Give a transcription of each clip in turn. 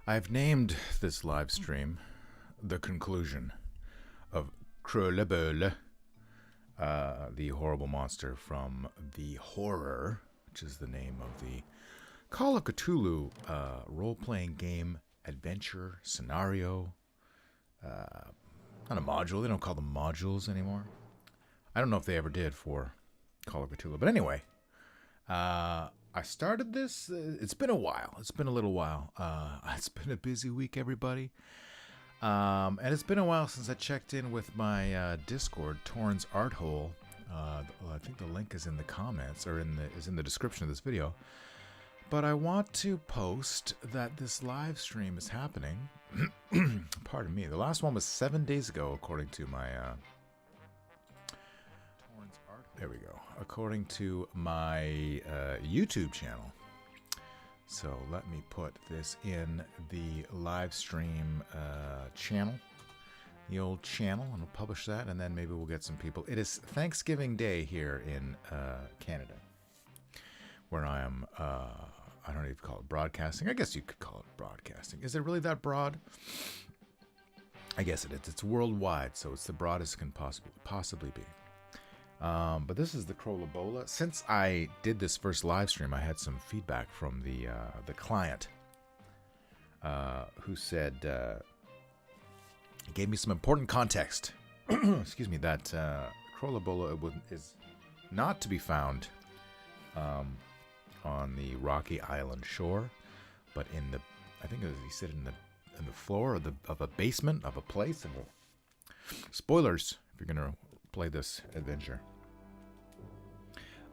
I've named this live stream The Conclusion of Krolle, the horrible monster from The Horror, which is the name of the Call of Cthulhu role-playing game, adventure, scenario. Not a module. They don't call them modules anymore. I don't know if they ever did for Call of Cthulhu. But anyway, I started this. It's been a while. It's been a little while. It's been a busy week, everybody. And it's been a while since I checked in with my Discord, Torrens Art Hole. I think the link is in the comments or is in the description of this video. But I want to post that this live stream is happening. Pardon me. The last one was 7 days ago, according to my there we go. According to my YouTube channel. So let me put this in the live stream channel, the old channel, and we'll publish that, and then maybe we'll get some people. It is Thanksgiving Day here in Canada, where I am. I don't even call it broadcasting. I guess you could call it broadcasting. Is it really that broad? I guess it is. It's worldwide, so it's the broadest it can possibly be. But this is the Krolle Bolle. Since I did this first live stream, I had some feedback from the client who said he gave me some important context. Excuse me, that Krolle Bolle is not to be found on the rocky island shore, but in the he said in the floor of a basement of a place. Spoilers if you're gonna play this adventure.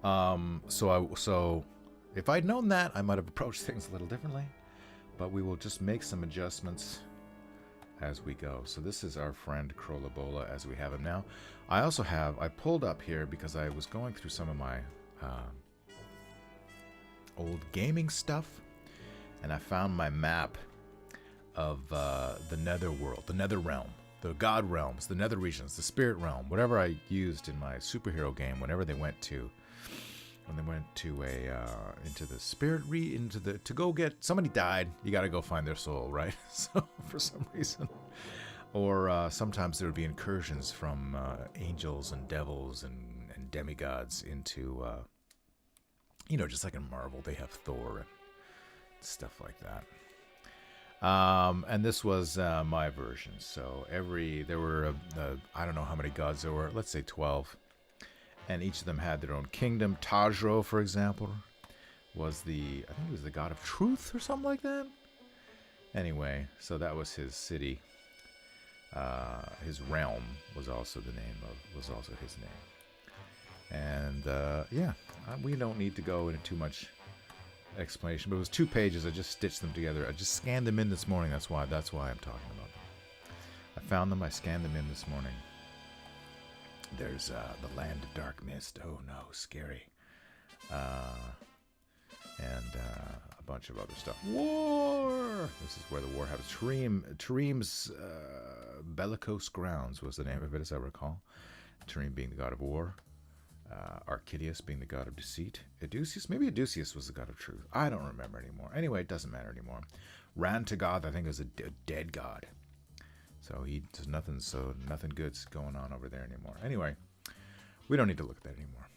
So if I'd known that, I might have approached things a little differently, but we will just make some adjustments as we go. So this is our friend Krolle Bolle as we have him now. I pulled up here because I was going through some of my old gaming stuff, and I found my map of the Nether world, the Nether realm, the God realms, the Nether regions, the Spirit realm, whatever I used in my superhero game. Whenever they went to, into the Spirit to go get somebody died, you got to go find their soul, right? So for some reason, or sometimes there would be incursions from angels and devils and demigods into, just like in Marvel, they have Thor and stuff like that. And this was my version. So there were I don't know how many gods there were. Let's say 12, and each of them had their own kingdom. Tajro, for example, was I think he was the god of truth or something like that. Anyway, so that was his city. His realm was also his name. And we don't need to go into too much explanation, but it was 2 pages. I just stitched them together. I just scanned them in this morning. That's why I'm talking about them. I found them. I scanned them in this morning. There's the land of dark mist. Oh no, scary. And a bunch of other stuff. War. This is where the war happens. Tareem's bellicose grounds was the name of it, as I recall. Tareem being the god of war. Archidius being the god of deceit. Maybe Odysseus was the god of truth. I don't remember anymore. Anyway, it doesn't matter anymore. Rantagoth, I think, was a dead god. So nothing good's going on over there anymore. Anyway, we don't need to look at that anymore.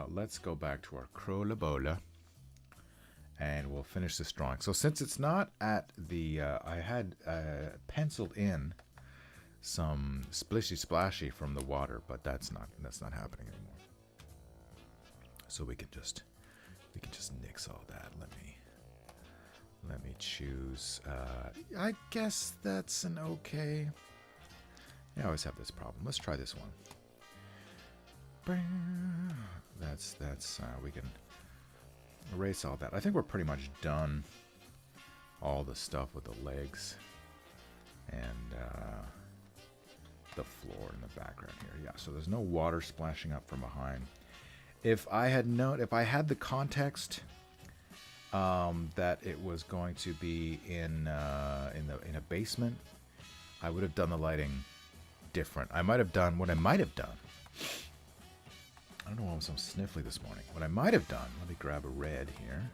Let's go back to our Krolle Bolle, and we'll finish this drawing. So since it's not at the, I had penciled in some splishy splashy from the water, but that's not happening anymore. So we can just nix all that. Let me choose. I guess that's an okay. I always have this problem. Let's try this one. That's we can erase all that. I think we're pretty much done. All the stuff with the legs and the floor in the background here. Yeah. So there's no water splashing up from behind. If I had the context that it was going to be in a basement, I would have done the lighting different. I might have done. I don't know why I'm so sniffly this morning. What I might have done. Let me grab a red here.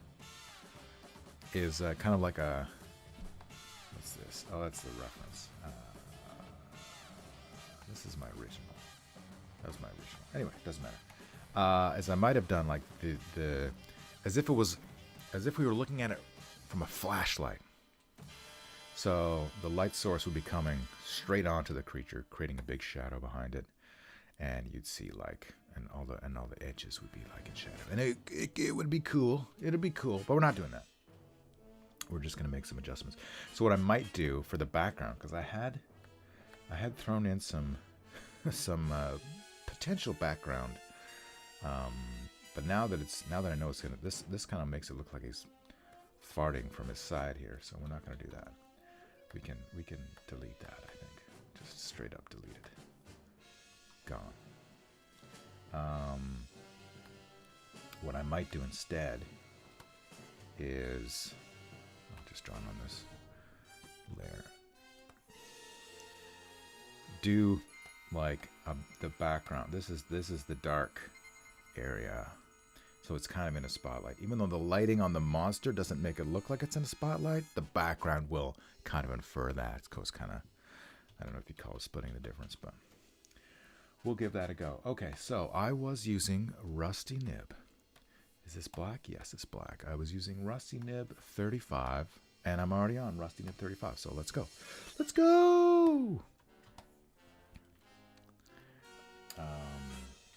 Is kind of like a What's this? Oh, that's the reference. This is my original. That was my original. Anyway, doesn't matter. As I might have done, like as if we were looking at it from a flashlight. So the light source would be coming straight onto the creature, creating a big shadow behind it, and you'd see like, and all the edges would be like in shadow, and it would be cool. It'd be cool, but we're not doing that. We're just gonna make some adjustments. So what I might do for the background, because I had thrown in some potential background, but now that I know it's gonna, this kind of makes it look like he's farting from his side here. So we're not gonna do that. We can delete that. I think just straight up delete it. Gone. What I might do instead is, I'll just draw on this layer. Do like the background. This is the dark area, so it's kind of in a spotlight. Even though the lighting on the monster doesn't make it look like it's in a spotlight, the background will kind of infer that. It's kind of, I don't know if you call it splitting the difference, but we'll give that a go. Okay, so I was using Rusty Nib. Is this black? Yes, it's black. I was using Rusty Nib 35, and I'm already on Rusty Nib 35, so let's go. Let's go!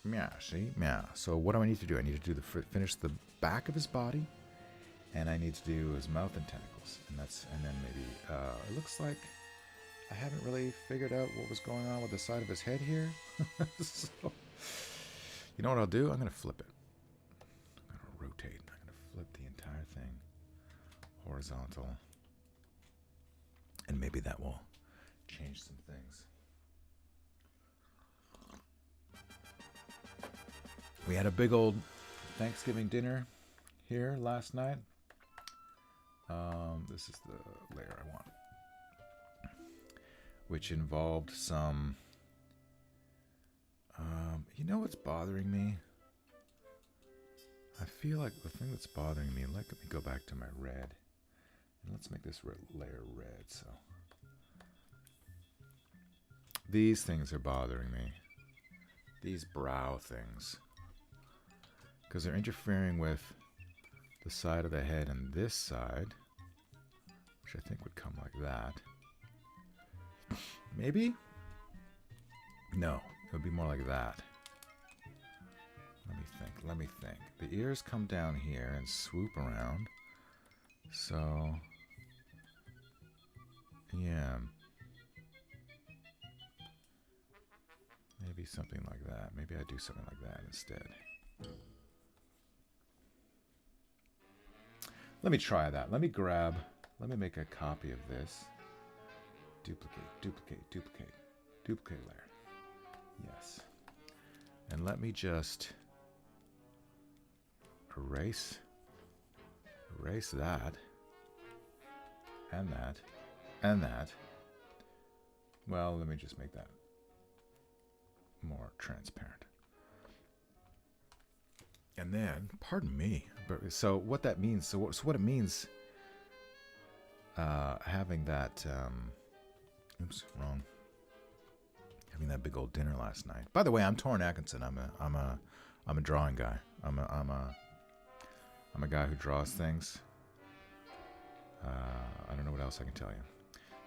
Yeah, see? Yeah. So what do I need to do? I need to do finish the back of his body, and I need to do his mouth and tentacles. And then maybe, it looks like I haven't really figured out what was going on with the side of his head here. So, you know what I'll do? I'm going to flip it. I'm going to rotate. I'm going to flip the entire thing horizontal. And maybe that will change some things. We had a big old Thanksgiving dinner here last night. This is the layer I want, which involved some, you know what's bothering me? I feel like the thing that's bothering me, let me go back to my red, and let's make this layer red. So these things are bothering me, these brow things, because they're interfering with the side of the head and this side, which I think would come like that. Maybe? No, it would be more like that. Let me think. The ears come down here and swoop around. So, yeah. Maybe something like that. Maybe I do something like that instead. Let me try that. Let me make a copy of this. Duplicate, duplicate, duplicate, duplicate layer. Yes. And let me just erase that, and that, and that. Well, let me just make that more transparent. And then, pardon me, but so what that means, so what it means, having that, oops, wrong. Having that big old dinner last night. By the way, I'm Torrin Atkinson. I'm a drawing guy. I'm a guy who draws things. I don't know what else I can tell you.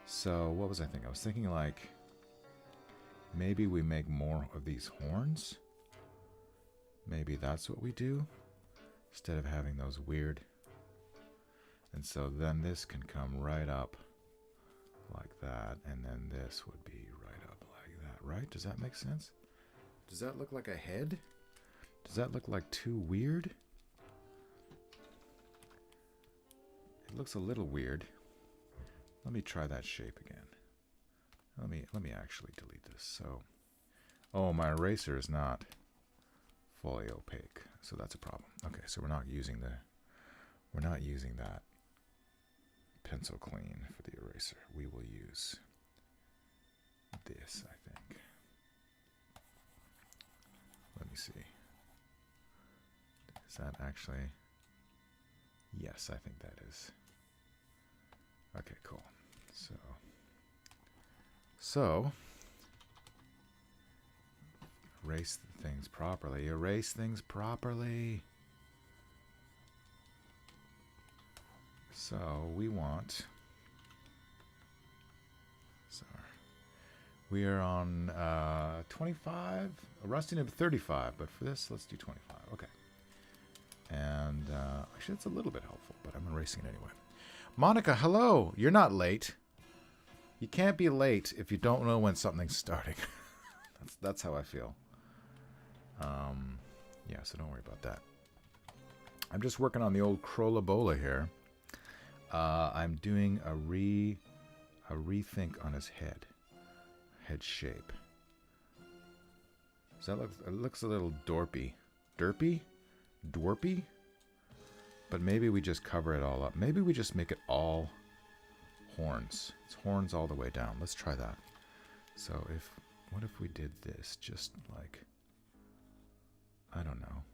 So what was I thinking? I was thinking like maybe we make more of these horns. Maybe that's what we do instead of having those weird. And so then this can come right up like that, and then this would be right up like that, right? Does that make sense? Does that look like a head? Does that look like too weird? It looks a little weird. Let me try that shape again. Let me actually delete this. So, oh, my eraser is not fully opaque, so that's a problem. Okay, so we're not using that pencil clean for the eraser. We will use this, I think. Let me see. Is that actually? Yes, I think that is. Okay, cool. So So, erase things properly. Erase things properly. So, we want... Sorry. We are on 25. Rusting of 35, but for this, let's do 25. Okay. And actually, it's a little bit helpful, but I'm erasing it anyway. Monica, hello. You're not late. You can't be late if you don't know when something's starting. that's how I feel. Yeah, so don't worry about that. I'm just working on the old Krolle Bolle here. I'm doing a rethink on his head shape. So it looks a little dorpy. Dwarpy? But maybe we just cover it all up. Maybe we just make it all horns. It's horns all the way down. Let's try that. So what if we did this? Just like, I don't know.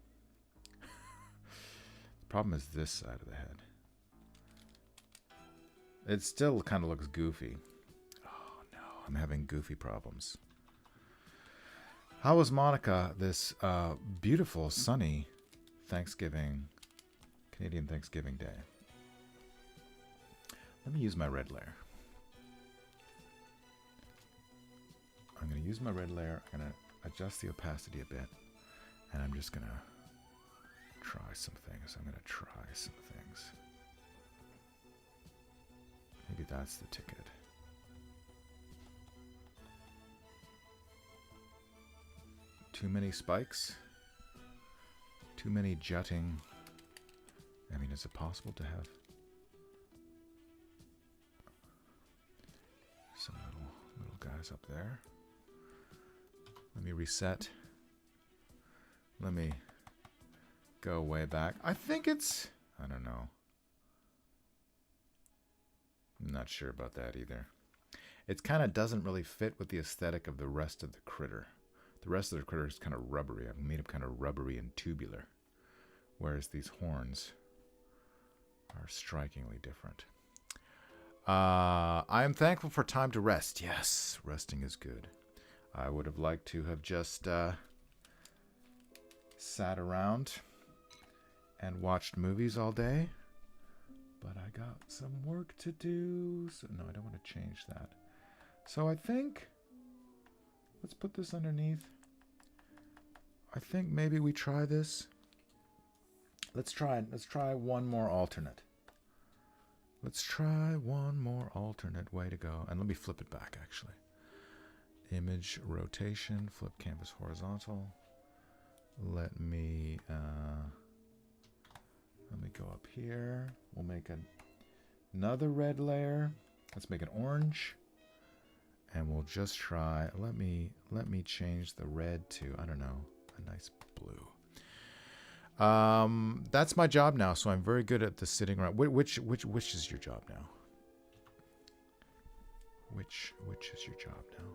The problem is this side of the head. It still kind of looks goofy. Oh no, I'm having goofy problems. How was Monica this beautiful, sunny Canadian Thanksgiving Day? Let me use my red layer. I'm going to use my red layer. I'm going to adjust the opacity a bit. And I'm just going to try some things. Maybe that's the ticket. Too many spikes? Too many jutting? I mean, is it possible to have some little guys up there? Let me reset. Let me go way back. I think it's... I don't know. I'm not sure about that either. It kind of doesn't really fit with the aesthetic of the rest of the critter. The rest of the critter is kind of rubbery. I've made it kind of rubbery and tubular. Whereas these horns are strikingly different. I am thankful for time to rest. Yes, resting is good. I would have liked to have just sat around and watched movies all day. But I got some work to do. So no, I don't want to change that. So I think... Let's put this underneath. I think maybe we try this. Let's try one more alternate. Let's try one more alternate way to go. And let me flip it back, actually. Image rotation, flip canvas horizontal. Let me go up here. We'll make another red layer. Let's make it orange. And we'll just try, let me change the red to, I don't know, a nice blue. That's my job now, so I'm very good at the sitting around. Which is your job now? Which is your job now?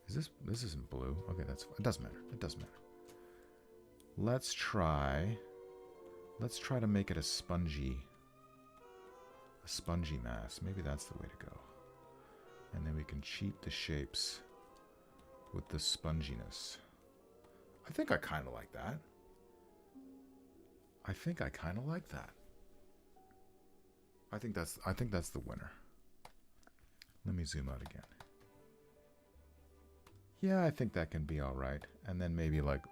This isn't blue. Okay, it doesn't matter. It doesn't matter. Let's try to make it a spongy mass. Maybe that's the way to go. And then we can cheat the shapes with the sponginess. I think I kind of like that. I think that's the winner. Let me zoom out again. Yeah, I think that can be all right. And then maybe like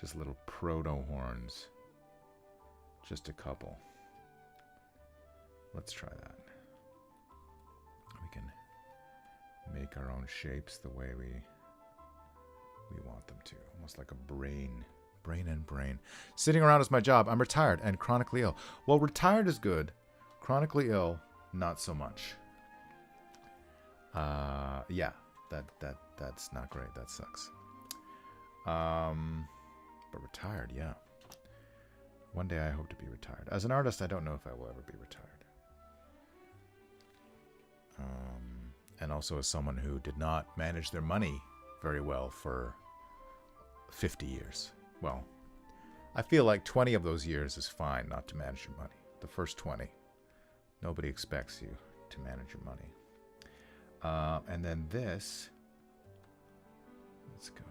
just little proto horns. Just a couple. Let's try that. We can make our own shapes the way we want them to. Almost like a brain. Brain. Sitting around is my job. I'm retired and chronically ill. Well, retired is good. Chronically ill, not so much. Yeah, that's not great. That sucks. But retired, yeah. One day I hope to be retired. As an artist, I don't know if I will ever be retired. And also as someone who did not manage their money very well for 50 years. Well, I feel like 20 of those years is fine not to manage your money. The first 20, nobody expects you to manage your money. And then this. Let's go.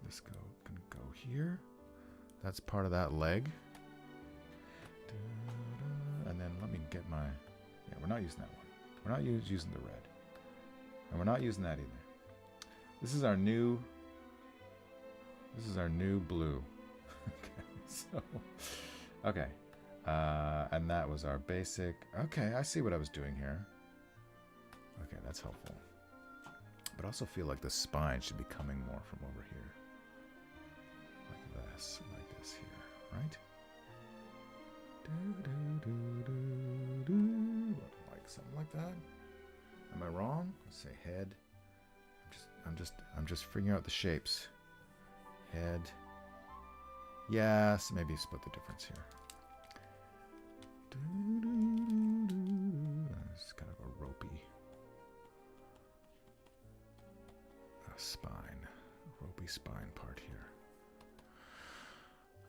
Let's go. Can go here. That's part of that leg. And then let me get my. Yeah, we're not using that one. We're not using the red, and we're not using that either. This is our new. This is our new blue. Okay. So. Okay. And that was our basic. Okay, I see what I was doing here. Okay, that's helpful. But I also feel like the spine should be coming more from over here. Like this here, right? Like something like that. Am I wrong? Let's say head. I'm just figuring out the shapes. Head. Yes, maybe split the difference here. It's kind of a ropey spine, ropey spine part here.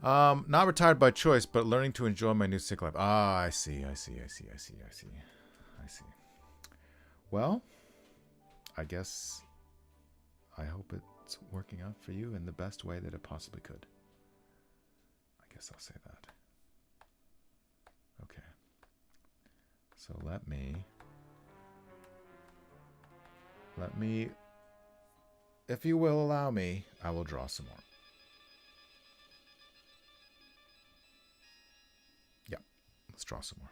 Not retired by choice, but learning to enjoy my new sick life. Ah, I see. Well, I guess I hope it's working out for you in the best way that it possibly could. I guess I'll say that. Okay. So let me, if you will allow me, I will draw some more. Yeah, let's draw some more.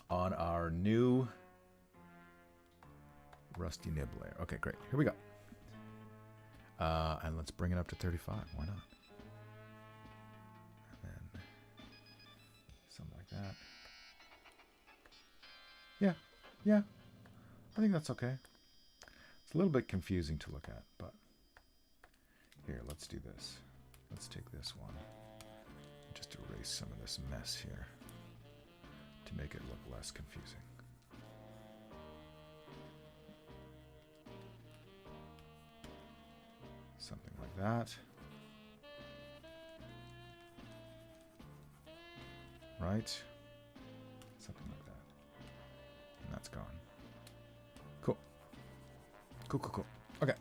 On our new rusty nib layer. Okay, great. Here we go. And let's bring it up to 35. Why not? And then something like that. Yeah. I think that's okay. It's a little bit confusing to look at, but here, let's do this. Let's take this one. Just erase some of this mess here to make it look less confusing. Something like that. Right? Something like that. And that's gone. Cool. Cool. Okay.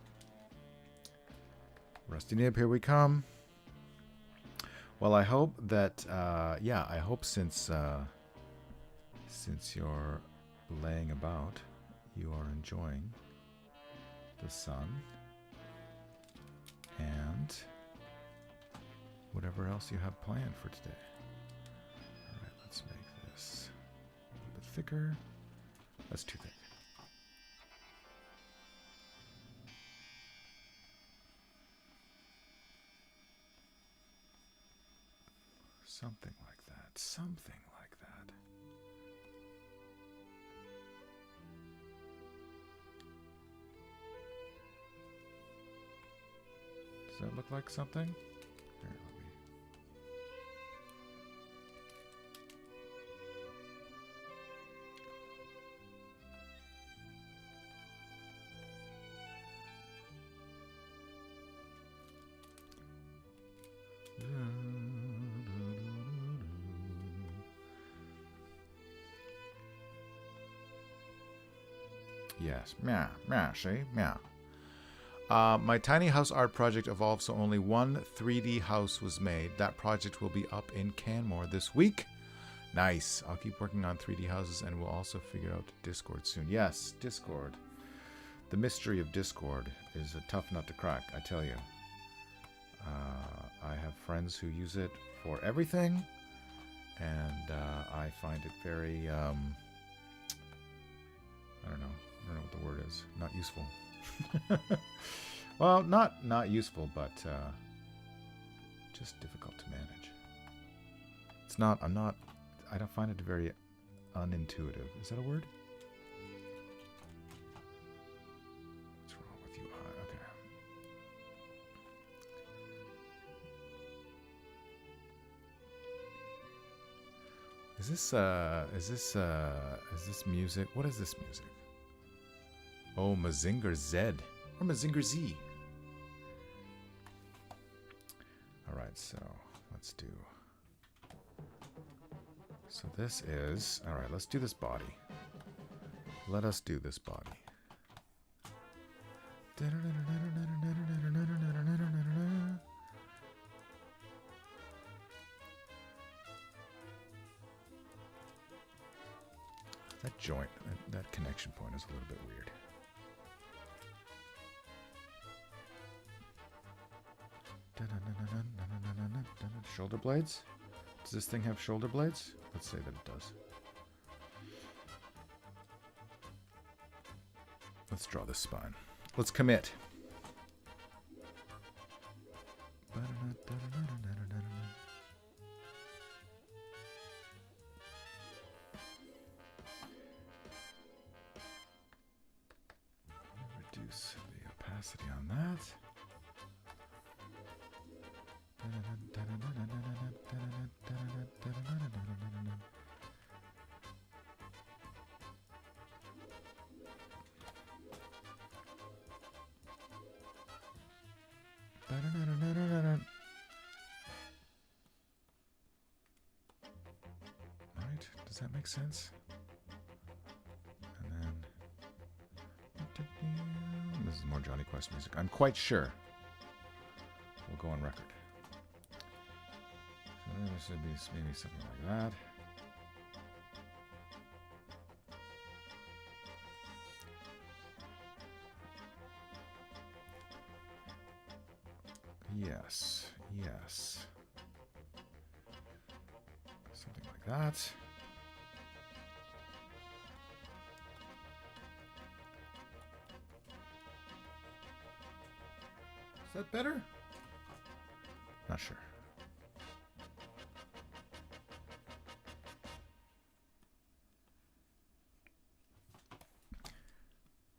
Rusty nib, here we come. Well, I hope that, I hope since you're laying about, you are enjoying the sun and whatever else you have planned for today. All right, let's make this a little bit thicker. That's too thick. Something like that. Something like that. Does that look like something? Here, let me. Yes. Meow. See? Meow. My tiny house art project evolved so only one 3D house was made. That project will be up in Canmore this week. Nice. I'll keep working on 3D houses and we'll also figure out Discord soon. Yes, Discord. The mystery of Discord is a tough nut to crack, I tell you. I have friends who use it for everything, and I find it very, I don't know what the word is. Not useful. Well, not useful, but just difficult to manage. I don't find it very unintuitive. Is that a word? What's wrong with you? Okay. Is this music? What is this music? Oh, Mazinger Z. Or Mazinger Z. Alright, so let's do. So this is. Alright, let's do this body. Let us do this body. That joint, that connection point is a little bit weird. Shoulder blades? Does this thing have shoulder blades? Let's say that it does. Let's draw this spine. Let's commit. Reduce the opacity on that. Right? Does that make sense? And then this is more Johnny Quest music. I'm quite sure. We'll go on record. So there should be maybe something like that. Yes, yes. Something like that. Is that better? Not sure.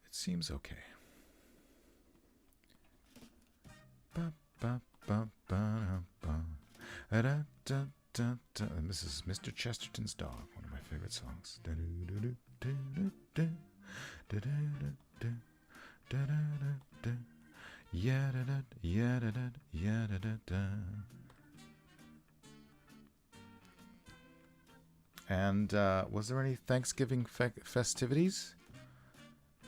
It seems okay. And this is Mr. Chesterton's Dog, one of my favorite songs. And was there any Thanksgiving festivities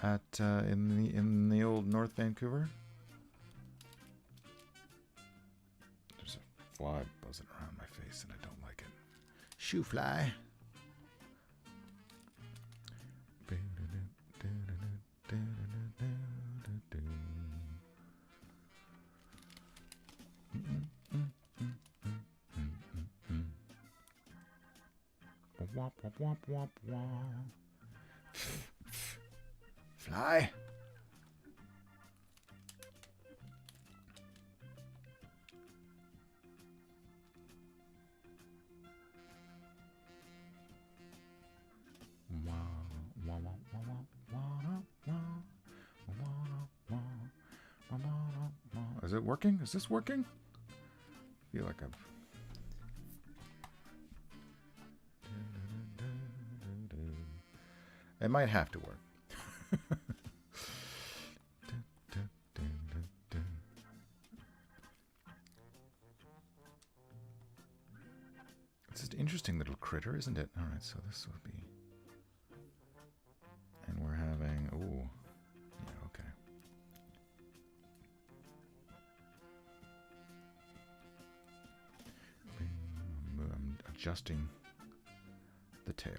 at in the old North Vancouver? There's a fly buzzing around my face and I don't like it. Shoo fly. Womp, womp, womp, womp, womp. Fly. Is it working? Is this working? I feel like I've... It might have to work. It's an interesting little critter, isn't it? All right, so this will be... And we're having... Ooh. Yeah, okay. I'm adjusting the tail.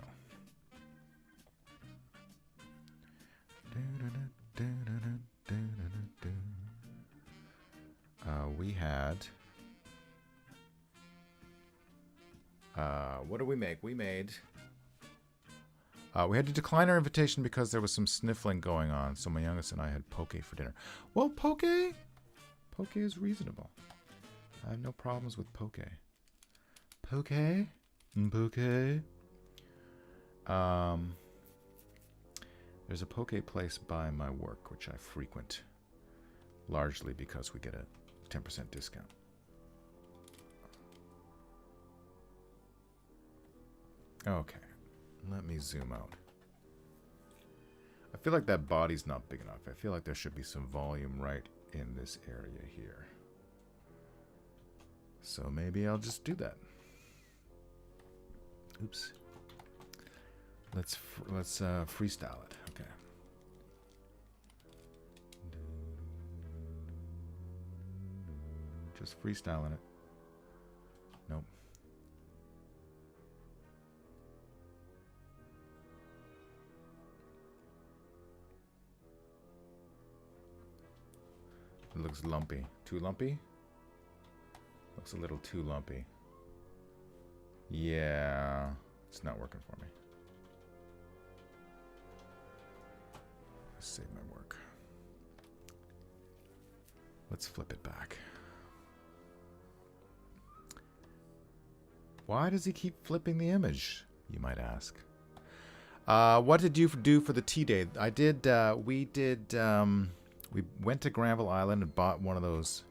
We had... what did we make? We made... we had to decline our invitation because there was some sniffling going on, so my youngest and I had poke for dinner. Well, poke is reasonable. I have no problems with poke. Poke? There's a poke place by my work, which I frequent, largely because we get a 10% discount. Okay, let me zoom out. I feel like that body's not big enough. I feel like there should be some volume right in this area here. So maybe I'll just do that. Oops. Let's freestyle it. Just freestyling it. Nope. It looks lumpy. Too lumpy? Looks a little too lumpy. Yeah, it's not working for me. Let's save my work. Let's flip it back. Why does he keep flipping the image, you might ask? What did you do for the tea day? I did, we went to Granville Island and bought one of those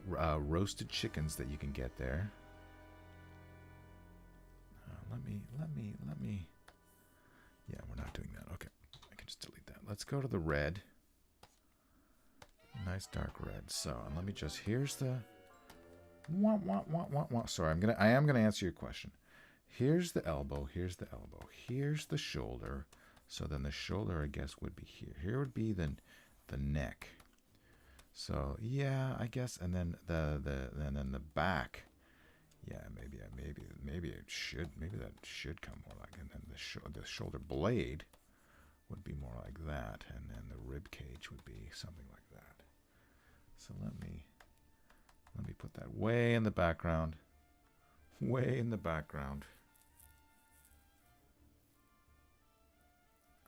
roasted chickens that you can get there. Let me. Yeah, we're not doing that. Okay, I can just delete that. Let's go to the red. Nice dark red. So, and let me just. Here's the. Sorry, I am gonna answer your question. Here's the elbow. Here's the elbow. Here's the shoulder. So then the shoulder, I guess, would be here. Here would be the neck. So yeah, I guess, and then the back. Yeah, maybe it should. Maybe that should come more like, and then the shoulder blade would be more like that, and then the rib cage would be something like that. So let me put that way in the background. Way in the background.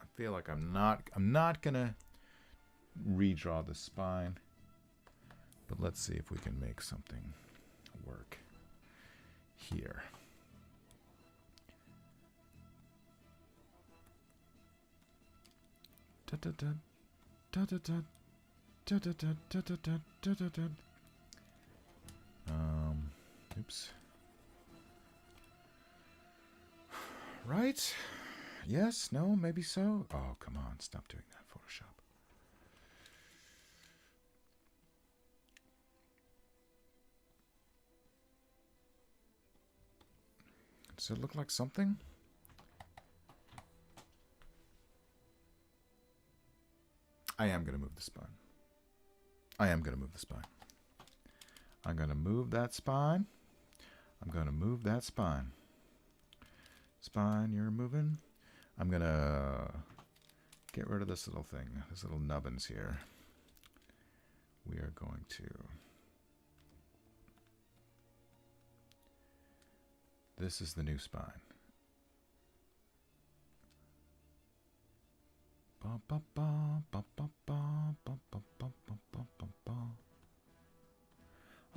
I feel like I'm not gonna redraw the spine, but let's see if we can make something work here. Oops. Right? Yes? No? Maybe so? Oh, come on. Stop doing that, Photoshop. Does it look like something? I am going to move the spine. I am going to move the spine. I'm going to move that spine. I'm going to move that spine. Spine, you're moving. I'm going to get rid of this little thing, this little nubbins here. We are going to... This is the new spine. I'm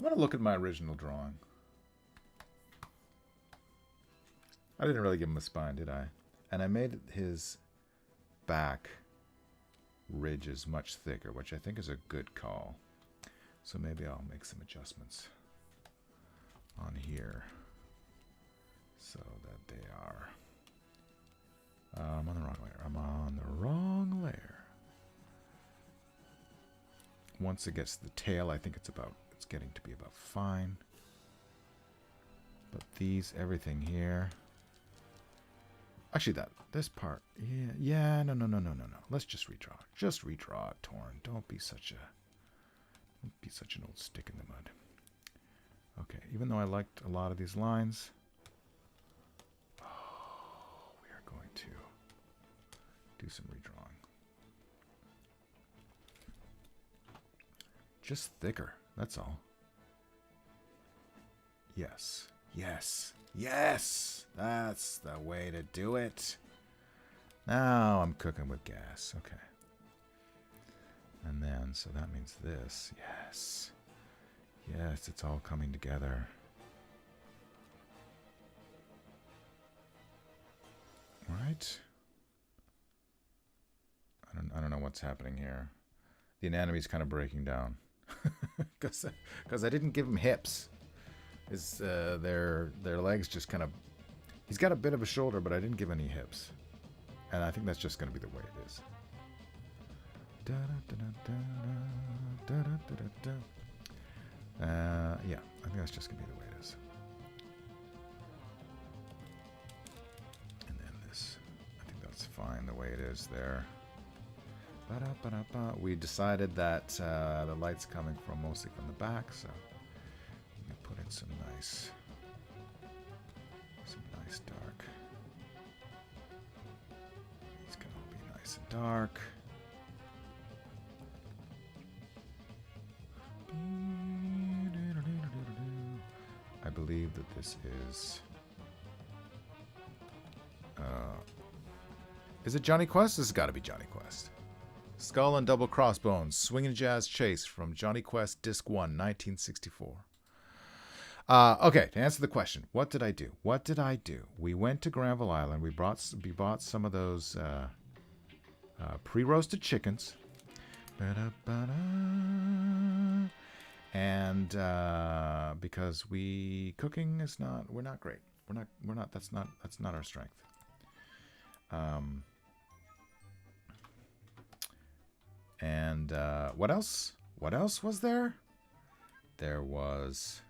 going to look at my original drawing. I didn't really give him a spine, did I? And I made his back ridges much thicker, which I think is a good call. So maybe I'll make some adjustments on here so that they are... I'm on the wrong layer. I'm on the wrong layer. Once it gets to the tail, I think it's getting to be about fine. But these, everything here... Actually, this part, no. Let's just redraw. Just redraw it, Torn. Don't be such an old stick in the mud. Okay, even though I liked a lot of these lines, we are going to do some redrawing. Just thicker, that's all. Yes, yes, yes! That's the way to do it. Now I'm cooking with gas, okay. And then, so that means this, yes. Yes, it's all coming together. Right? I don't know what's happening here. The anatomy's kind of breaking down. Because I didn't give him hips. Their legs just kind of... He's got a bit of a shoulder, but I didn't give any hips. And I think that's just going to be the way it is. Yeah, I think that's just going to be the way it is. And then this, I think that's fine the way it is there. We decided that the light's coming from mostly from the back, so we put in some nice dark. These can all be nice and dark. I believe that this is it Johnny Quest? This has got to be Johnny Quest. Skull and Double Crossbones, Swingin' Jazz Chase from Johnny Quest Disc 1, 1964. Okay, to answer the question, what did I do? We went to Granville Island. We bought some of those pre-roasted chickens. And because cooking is we're not great. We're not. That's not our strength. And what else? What else was there? There was.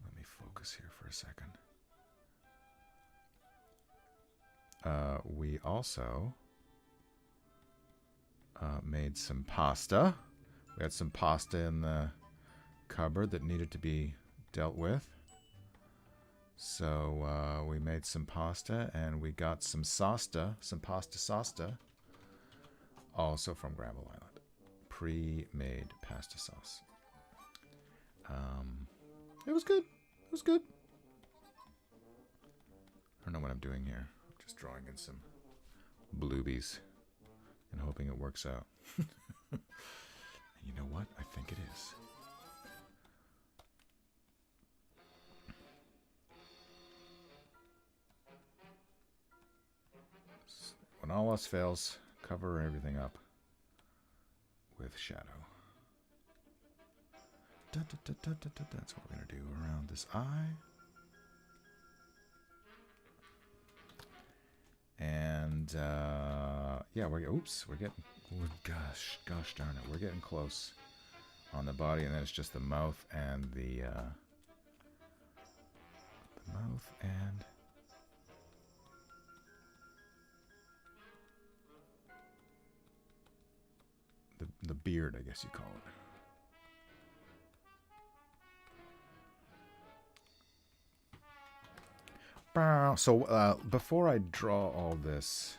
Let me focus here for a second. We also made some pasta. We had some pasta in the cupboard that needed to be dealt with. So we made some pasta, and we got some pasta sauce, also from Granville Island. Pre-made pasta sauce. It was good. It was good. I don't know what I'm doing here. I'm just drawing in some bluebies and hoping it works out. You know what? I think it is. When all else fails, cover everything up with shadow. That's what we're going to do around this eye. And yeah, we're getting, gosh darn it, we're getting close on the body, and then it's just the mouth and the beard, I guess you call it. So before I draw all this,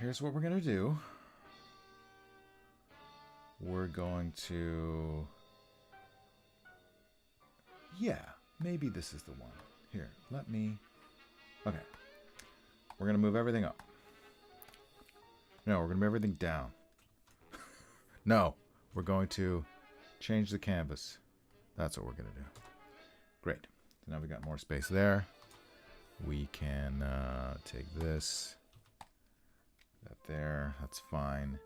here's what we're going to do. We're going to, yeah, maybe this is the one. Here, okay. We're going to move everything up. No, we're going to move everything down. No, we're going to change the canvas. That's what we're going to do. Great. So now we got more space there. We can take this, that there, that's fine.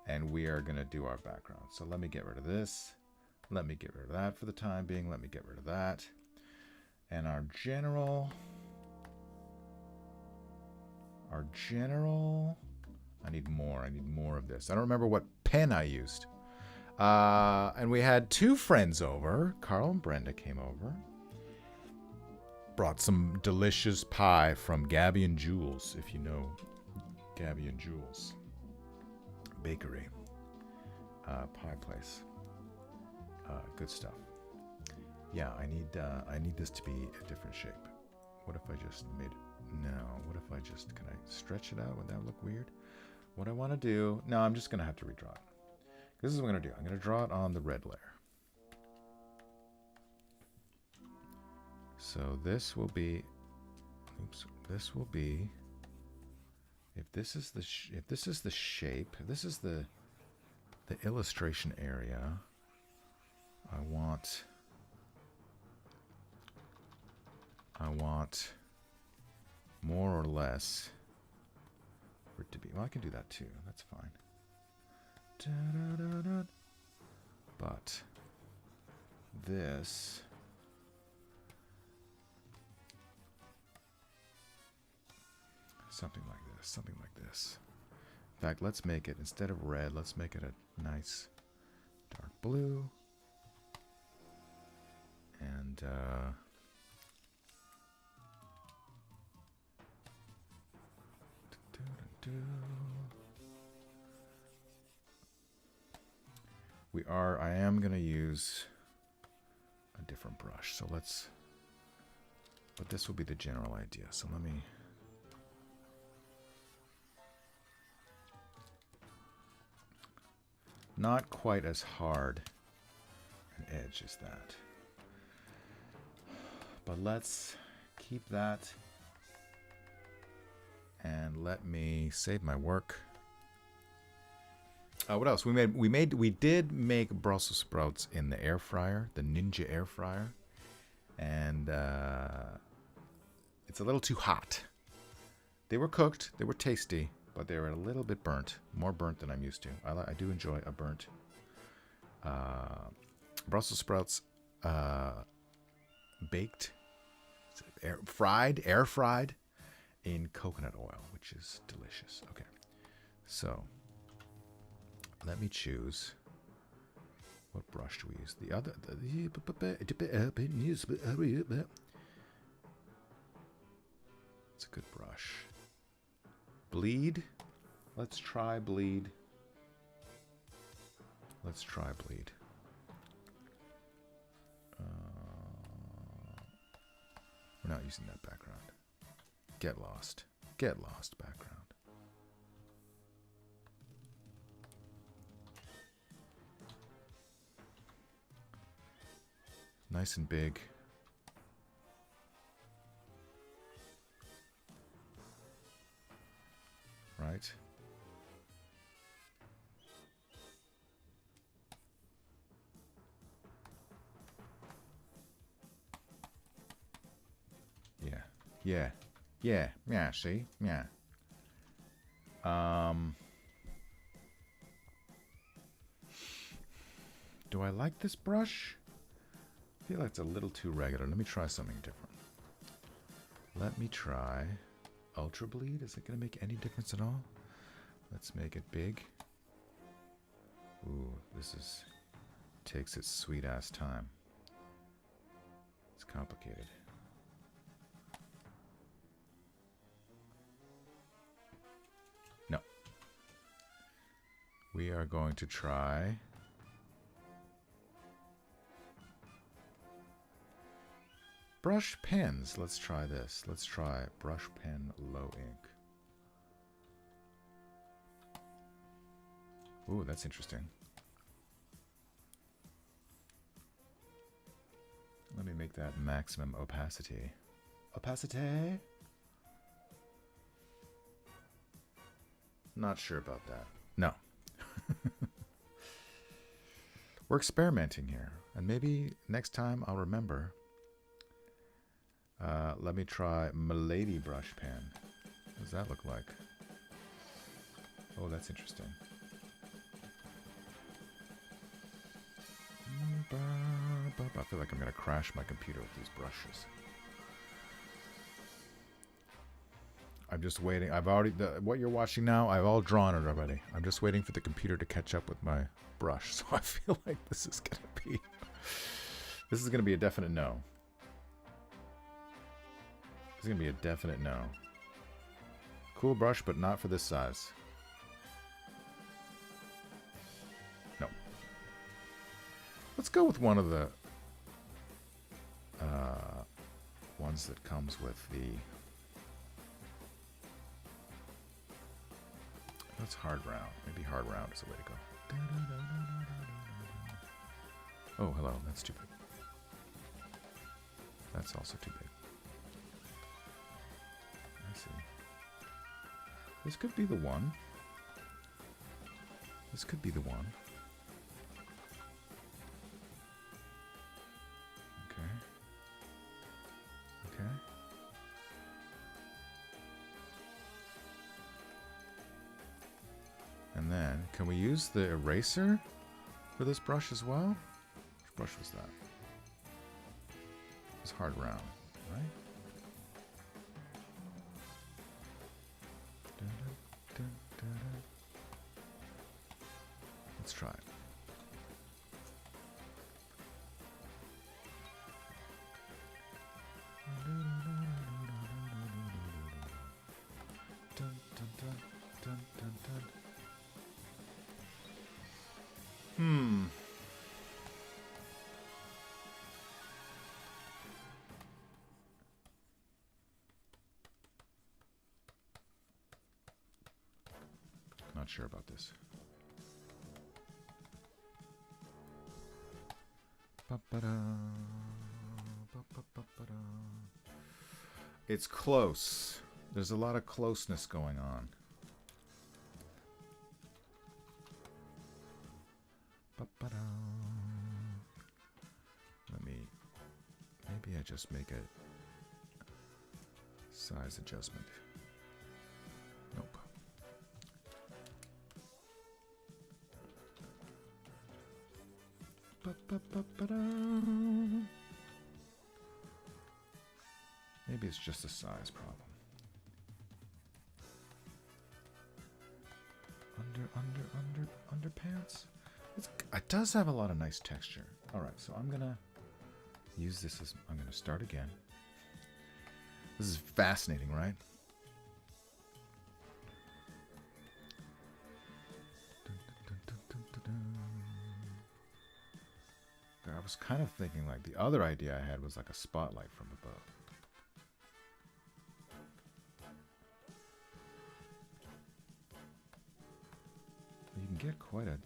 And we are going to do our background. So let me get rid of this. Let me get rid of that for the time being. Let me get rid of that. And our general, I need more of this. I don't remember what pen I used. And we had two friends over. Carl and Brenda came over. Brought some delicious pie from Gabby and Jules, if you know Gabby and Jules Bakery. Pie place. Good stuff. Yeah, I need this to be a different shape. What if I just made it? No. What if I just, can I stretch it out? Would that look weird? What I want to do, no, I'm just going to have to redraw it. This is what I'm going to do. I'm going to draw it on the red layer. So this will be, this will be, if this is the shape, if this is the illustration area, I want more or less for it to be, well, I can do that too, that's fine. But this, something like this. In fact, let's make it, instead of red, let's make it a nice dark blue. And I am going to use a different brush. So let's, but this will be the general idea. So let me, not quite as hard an edge as that. But let's keep that and let me save my work. What else? We did make Brussels sprouts in the air fryer, the Ninja air fryer, and it's a little too hot. They were cooked, they were tasty, but they were a little bit burnt, more burnt than I'm used to. I do enjoy a burnt Brussels sprouts, baked, air fried in coconut oil, which is delicious. Okay, so. Let me choose. What brush do we use? The other. It's a good brush. Bleed. Let's try bleed. Let's try bleed. We're not using that background. Get lost. Get lost background. Nice and big. Right? Yeah, see? Yeah. Do I like this brush? I feel like it's a little too regular. Let me try something different. Let me try Ultra Bleed. Is it going to make any difference at all? Let's make it big. Ooh, this takes its sweet ass time. It's complicated. No. We are going to try brush pens. Let's try this. Let's try brush pen low ink. Ooh, that's interesting. Let me make that maximum opacity. Opacity? Not sure about that. No. We're experimenting here. And maybe next time I'll remember. Let me try Milady brush pen. What does that look like? Oh, that's interesting. I feel like I'm going to crash my computer with these brushes. I'm just waiting. I've already, what you're watching now, I've all drawn it already. I'm just waiting for the computer to catch up with my brush. So I feel like this is going to be a definite no. This is going to be a definite no. Cool brush, but not for this size. No. Let's go with one of the ones that comes with the... That's hard round. Maybe hard round is the way to go. Oh, hello. That's too big. That's also too big. I see. This could be the one. This could be the one. Okay. Okay. And then, can we use the eraser for this brush as well? Which brush was that? It's hard round, right? Let's try it. not sure about this. It's close. There's a lot of closeness going on. Maybe I just make a size adjustment. Nope. Maybe it's just a size problem. Underpants. It does have a lot of nice texture. All right, so I'm gonna use this as I'm gonna start again. This is fascinating, right? I was kind of thinking like the other idea I had was like a spotlight from above. You can get quite a...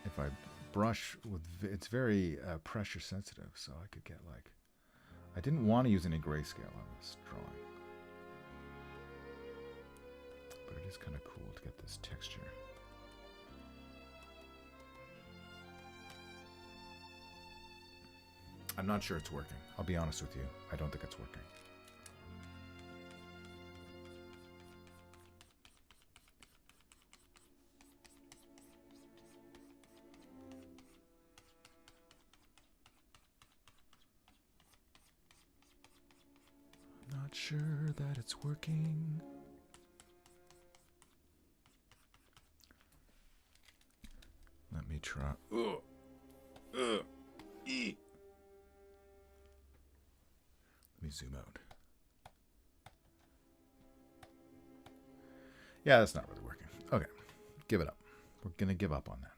If I brush with... It's very pressure sensitive, so I could get like... I didn't want to use any grayscale on this drawing. But it is kind of cool to get this texture. I'm not sure it's working. I'll be honest with you. I don't think it's working. I'm not sure that it's working. Let me try. Let me zoom out. Yeah, that's not really working. Okay, give it up. We're going to give up on that.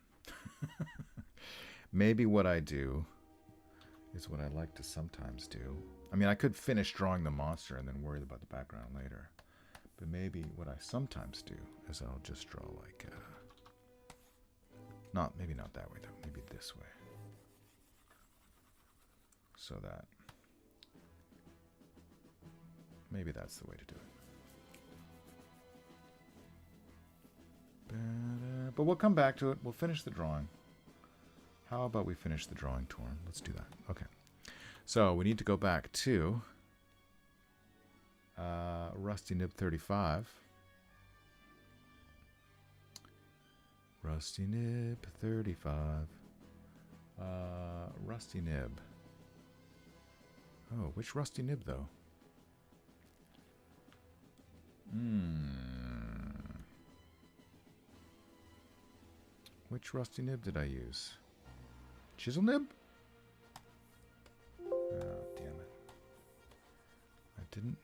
Maybe what I do is what I like to sometimes do. I mean, I could finish drawing the monster and then worry about the background later. But maybe what I sometimes do is I'll just draw like... maybe not that way, though. Maybe this way. So that... maybe that's the way to do it. But we'll come back to it. We'll finish the drawing. How about we finish the drawing, Torn? Let's do that. Okay. So we need to go back to Rusty Nib 35. Rusty Nib 35. Rusty Nib. Oh, which Rusty Nib, though? Which Rusty Nib did I use? Chisel Nib? Oh, damn it. I didn't.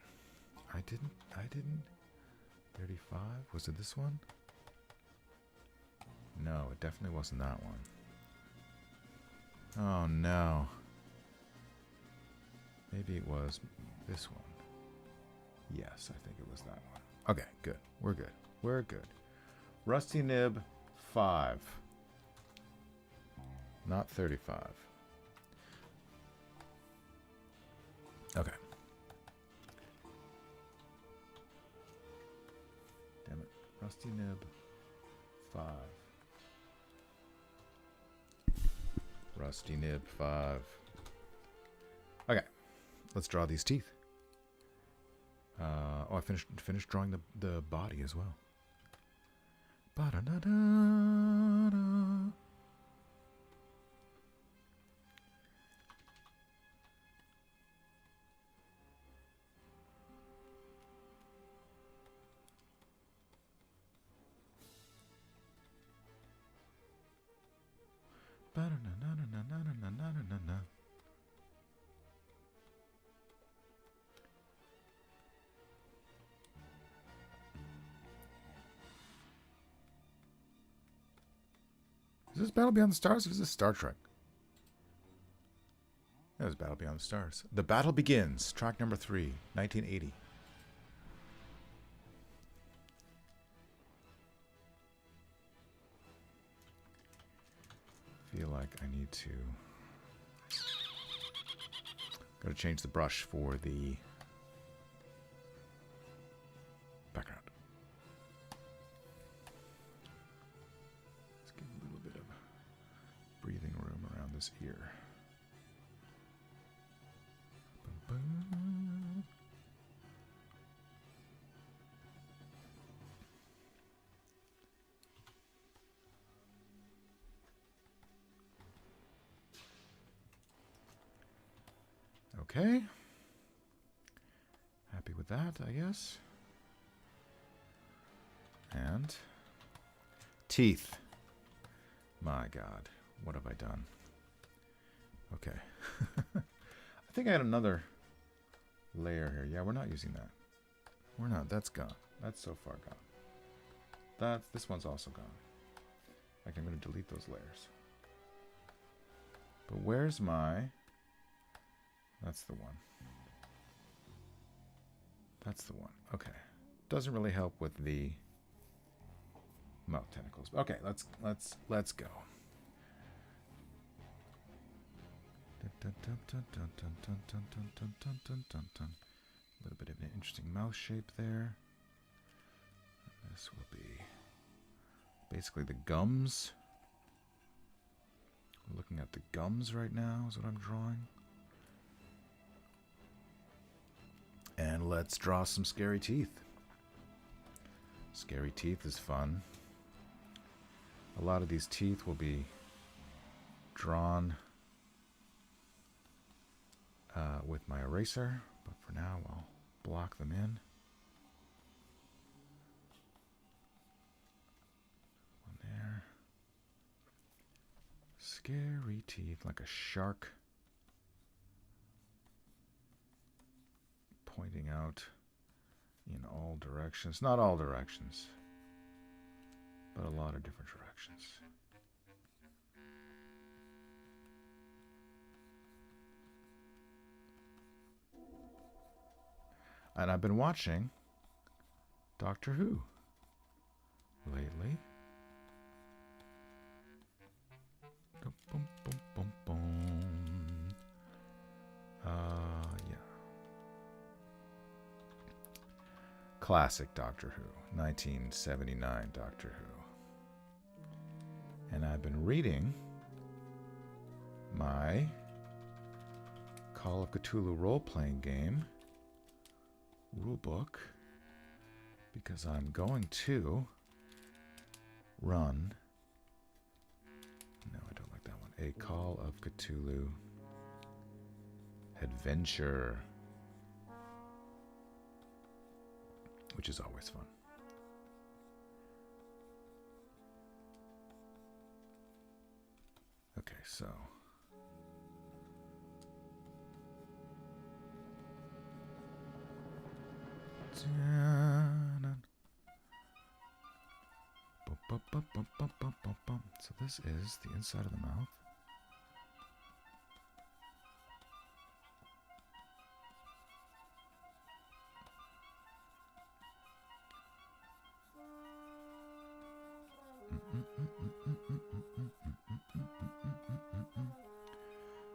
35? Was it this one? No, it definitely wasn't that one. Oh, no. Maybe it was this one. Yes, I think it was that one. Okay, good. We're good. We're good. Rusty Nib 5. Not 35. Okay. Damn it. Rusty Nib 5. Rusty Nib 5. Okay. Let's draw these teeth. I finished drawing the body as well. Ba-da-da-da-da. Ba-da-na-na-na-na-na-na-na-na. Is this Battle Beyond the Stars or is this Star Trek? That was Battle Beyond the Stars. The Battle Begins, track number 3, 1980. Feel like I need to... Gotta change the brush for the background. Let's give a little bit of breathing room around this ear. Okay. Happy with that, I guess. And teeth. My God, what have I done? Okay. I think I had another layer here. Yeah, we're not using that. We're not. That's gone. That's so far gone. This one's also gone. Like, I'm going to delete those layers. But where's my... That's the one. That's the one. Okay. Doesn't really help with the mouth tentacles. Okay, let's go. A little bit of an interesting mouth shape there. This will be basically the gums. We're looking at the gums right now is what I'm drawing. And let's draw some scary teeth. Scary teeth is fun. A lot of these teeth will be drawn with my eraser, but for now I'll block them in. One there. Scary teeth, like a shark pointing out in all directions. Not all directions, but a lot of different directions. And I've been watching Doctor Who lately. Boom, boom, boom, boom. Yeah. Classic Doctor Who, 1979 Doctor Who. And I've been reading my Call of Cthulhu role-playing game rulebook because I'm going to run, no, I don't like that one, a Call of Cthulhu adventure, which is always fun. Okay, so so this is the inside of the mouth.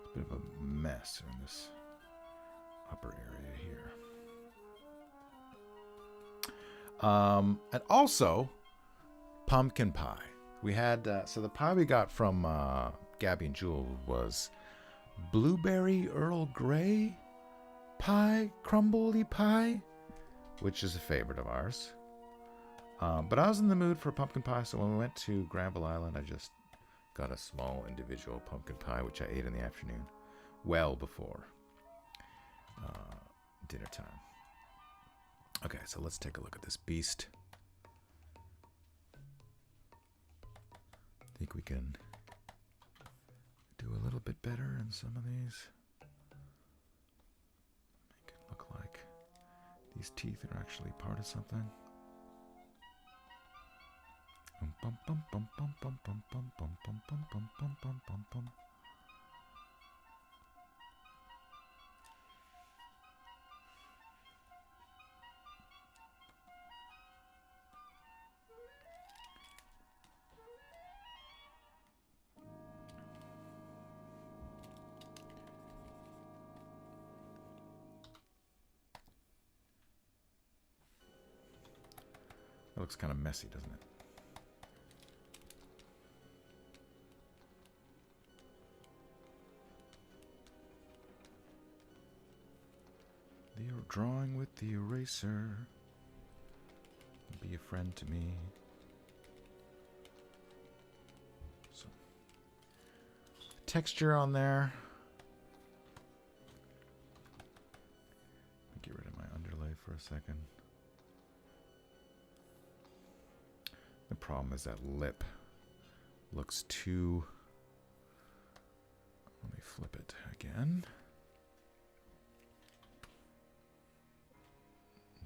It's a bit of a mess in this upper area here. And also pumpkin pie. We had so the pie we got from Gabby and Jewel was blueberry Earl Grey pie, crumbly pie, which is a favorite of ours. But I was in the mood for pumpkin pie, so when we went to Granville Island, I just got a small individual pumpkin pie, which I ate in the afternoon, well before dinner time. Okay, so let's take a look at this beast. I think we can do a little bit better in some of these. Make it look like these teeth are actually part of something. That looks kind of messy, doesn't it? The drawing with the eraser. Be a friend to me. So, texture on there. Get rid of my underlay for a second. The problem is that lip looks too... Let me flip it again.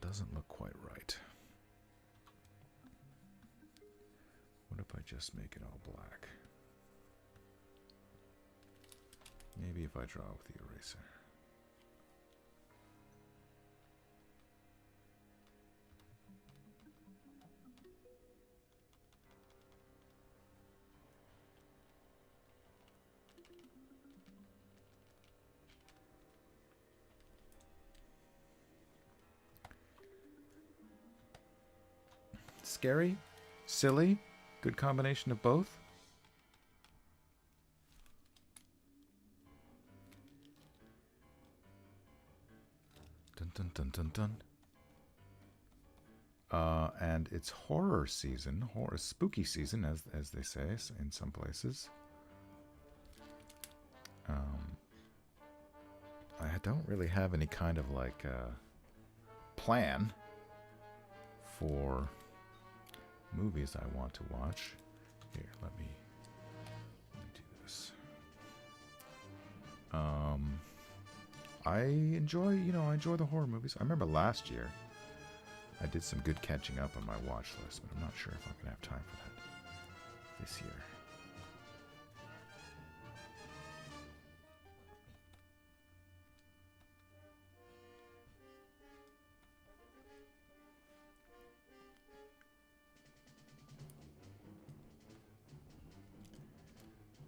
Doesn't look quite right. What if I just make it all black? Maybe if I draw with the eraser. Scary, silly, good combination of both. Dun dun dun dun dun. And it's horror season, spooky season, as they say in some places. I don't really have any kind of like plan for movies I want to watch. Here, let me do this. I enjoy the horror movies. I remember last year I did some good catching up on my watch list, but I'm not sure if I'm gonna have time for that this year.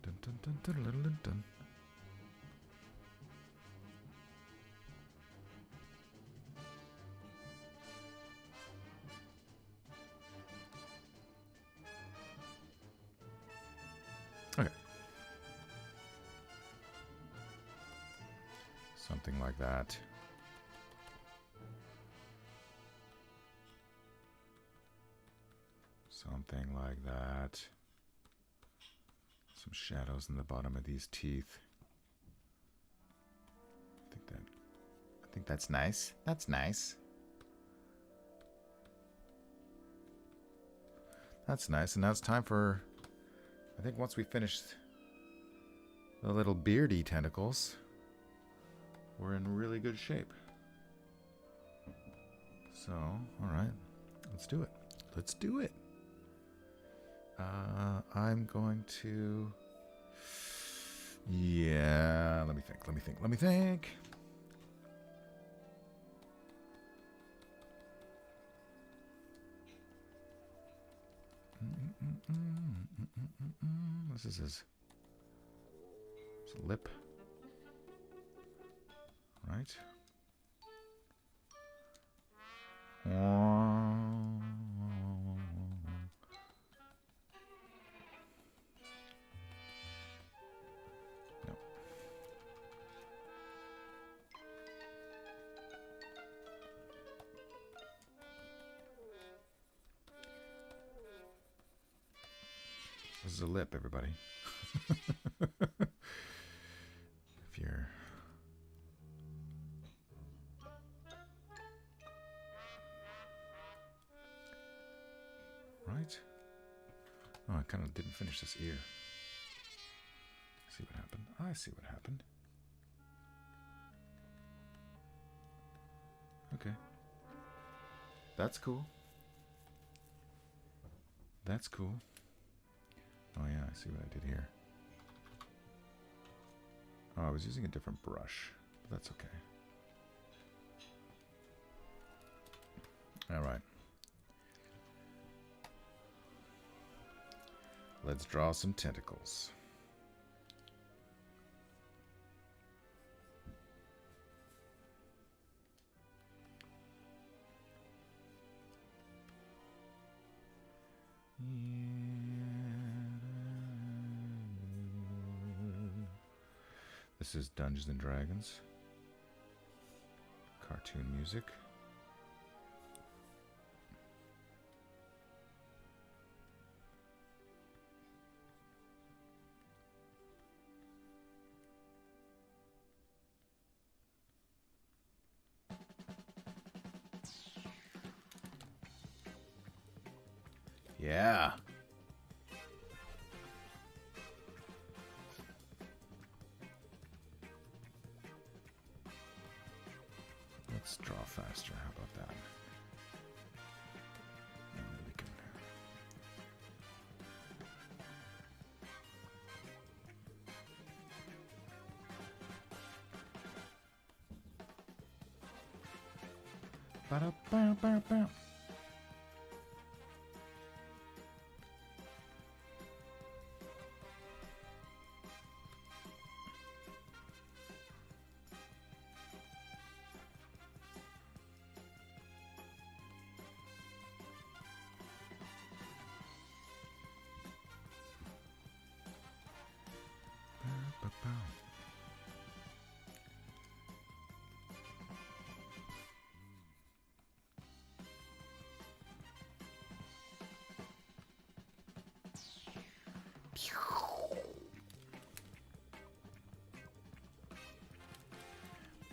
Dun, dun, dun, dun, dun, dun. Okay. Something like that. Something like that. Some shadows in the bottom of these teeth. I think that's nice. That's nice. That's nice. And now it's time for, I think once we finish the little beardy tentacles, we're in really good shape. So, all right, let's do it. Let's do it. I'm going to... Yeah, let me think. This is his lip, right? This is a lip, everybody. If you're... Right? Oh, I kind of didn't finish this ear. See what happened? I see what happened. Okay. That's cool. That's cool. Oh yeah, I see what I did here. Oh, I was using a different brush. But that's okay. Alright. Let's draw some tentacles. This is Dungeons and Dragons. Cartoon music. Yeah. Let's draw faster. How about that? And then we can... Ba-da-ba-ba-ba.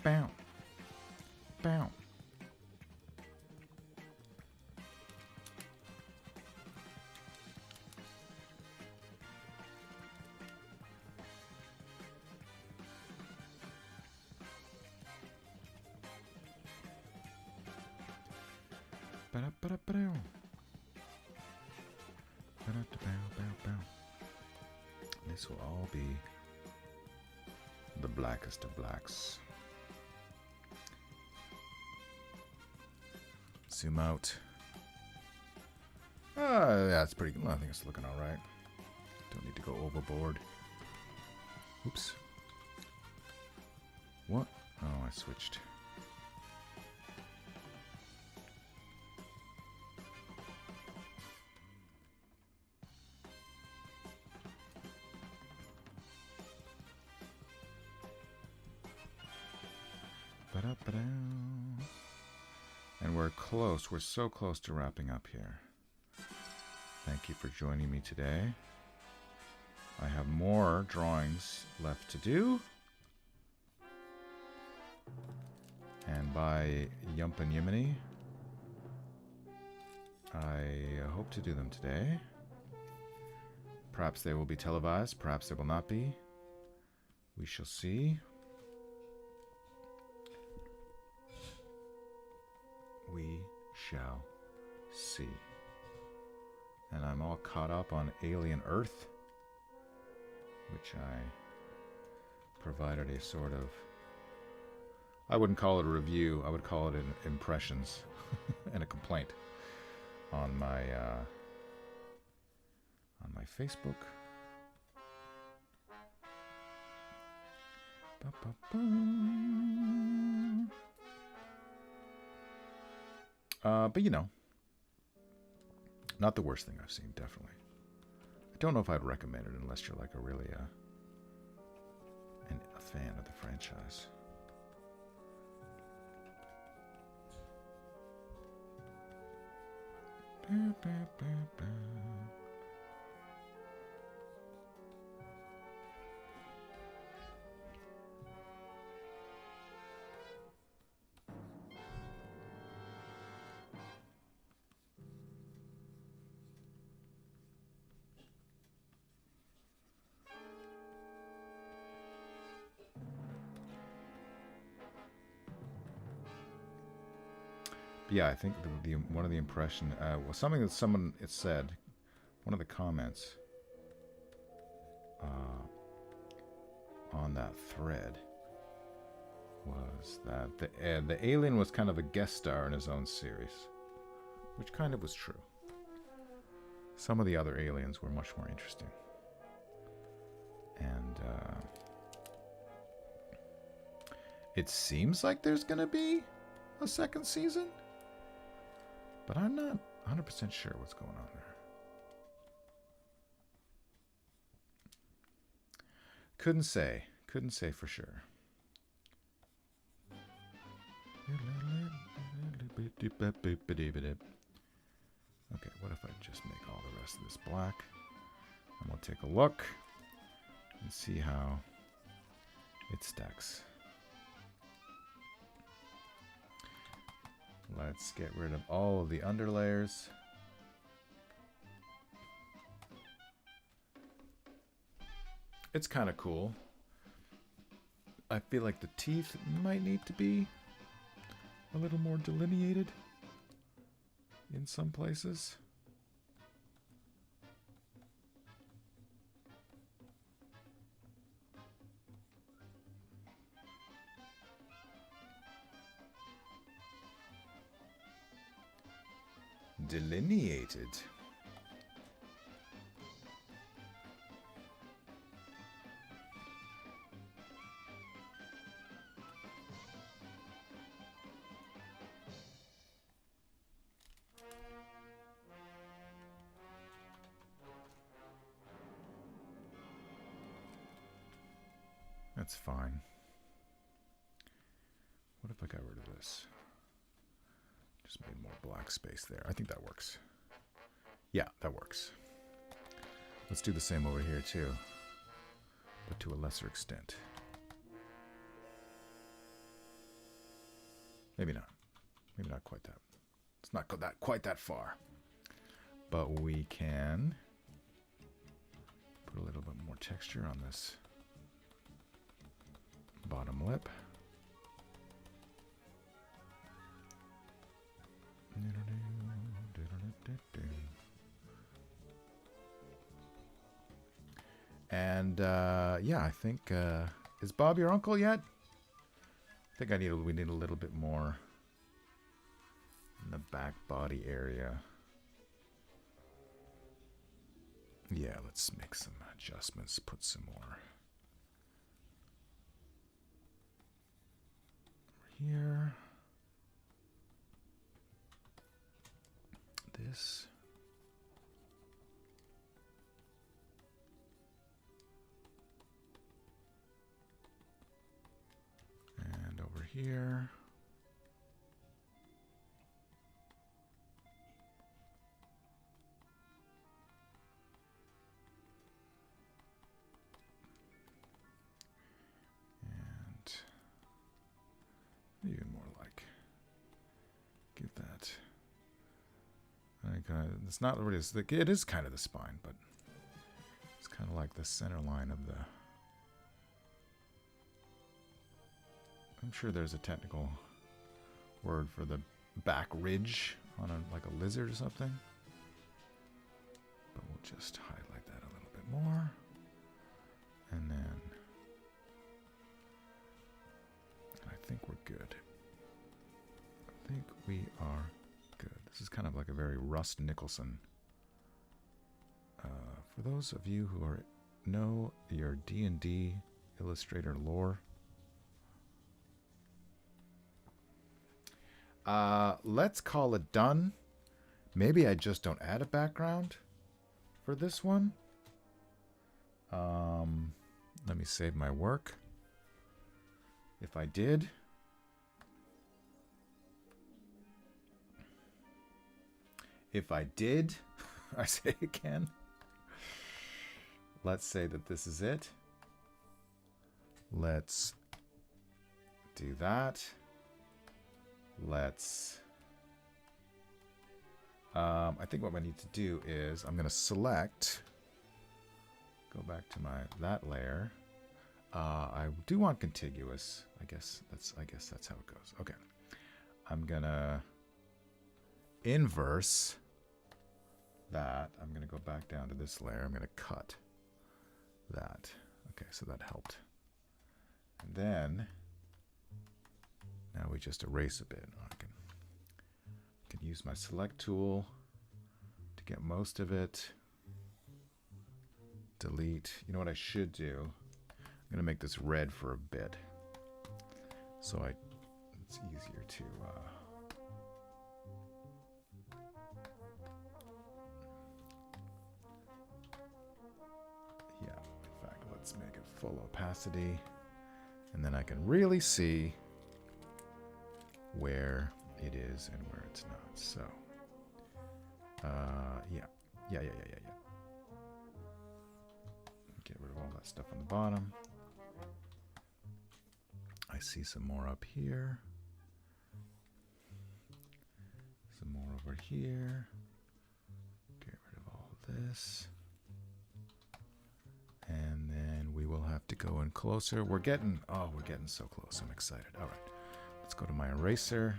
Bow. Bow. Ba-da-ba-da-ba-dow. Ba-da-da-bow-bow-bow. This will all be the blackest of blacks. Zoom out. Yeah, it's pretty good. I think it's looking all right. Don't need to go overboard. Oops. What? Oh, I switched. Ba-da-ba-dow. And we're close. We're so close to wrapping up here. Thank you for joining me today. I have more drawings left to do. And by Yump and Yiminy, I hope to do them today. Perhaps they will be televised, perhaps they will not be. We shall see. We shall see. And I'm all caught up on Alien Earth, which I provided a sort of, I wouldn't call it a review, I would call it an impressions and a complaint on my Facebook. But you know, not the worst thing I've seen, definitely. I don't know if I'd recommend it unless you're like a really a fan of the franchise. Yeah, I think the one of the impression, well, something that someone it said, one of the comments on that thread was that the alien was kind of a guest star in his own series, which kind of was true. Some of the other aliens were much more interesting. And it seems like there's going to be a second season, but I'm not 100% sure what's going on there. Couldn't say for sure. Okay, what if I just make all the rest of this black? And we'll take a look and see how it stacks. Let's get rid of all of the underlayers. It's kind of cool. I feel like the teeth might need to be a little more delineated in some places. Delineated. That's fine. What if I got rid of this? Just made more black space there. I think that works. Yeah, that works. Let's do the same over here too, but to a lesser extent. Maybe not. Maybe not quite that. Let's not go quite that far. But we can put a little bit more texture on this bottom lip. And yeah, I think is Bob your uncle yet? I think we need a little bit more in the back body area. Yeah, let's make some adjustments, put some more over here. This. And over here. And even more like, give that. It's not really, it is kind of the spine, but it's kind of like the center line of the. I'm sure there's a technical word for the back ridge on like a lizard or something. But we'll just highlight that a little bit more. And then I think we're good. I think we are good. This is kind of like a very Rust Nicholson. For those of you who know your D&D Illustrator lore, let's call it done. Maybe I just don't add a background for this one. Let me save my work. If I did, I say again, let's say that this is it. Let's do that. Let's, I think what I need to do is I'm going to select, go back to that layer. I do want contiguous. I guess that's how it goes. Okay. I'm going to inverse that. I'm going to go back down to this layer. I'm going to cut that. Okay, so that helped. And then now we just erase a bit. I can use my select tool to get most of it. Delete. You know what I should do? I'm going to make this red for a bit. So it's easier to yeah, in fact, let's make it full opacity. And then I can really see where it is and where it's not. So, yeah. Get rid of all that stuff on the bottom. I see some more up here. Some more over here. Get rid of all of this. And then we will have to go in closer. We're getting so close. I'm excited. All right. Let's go to my eraser.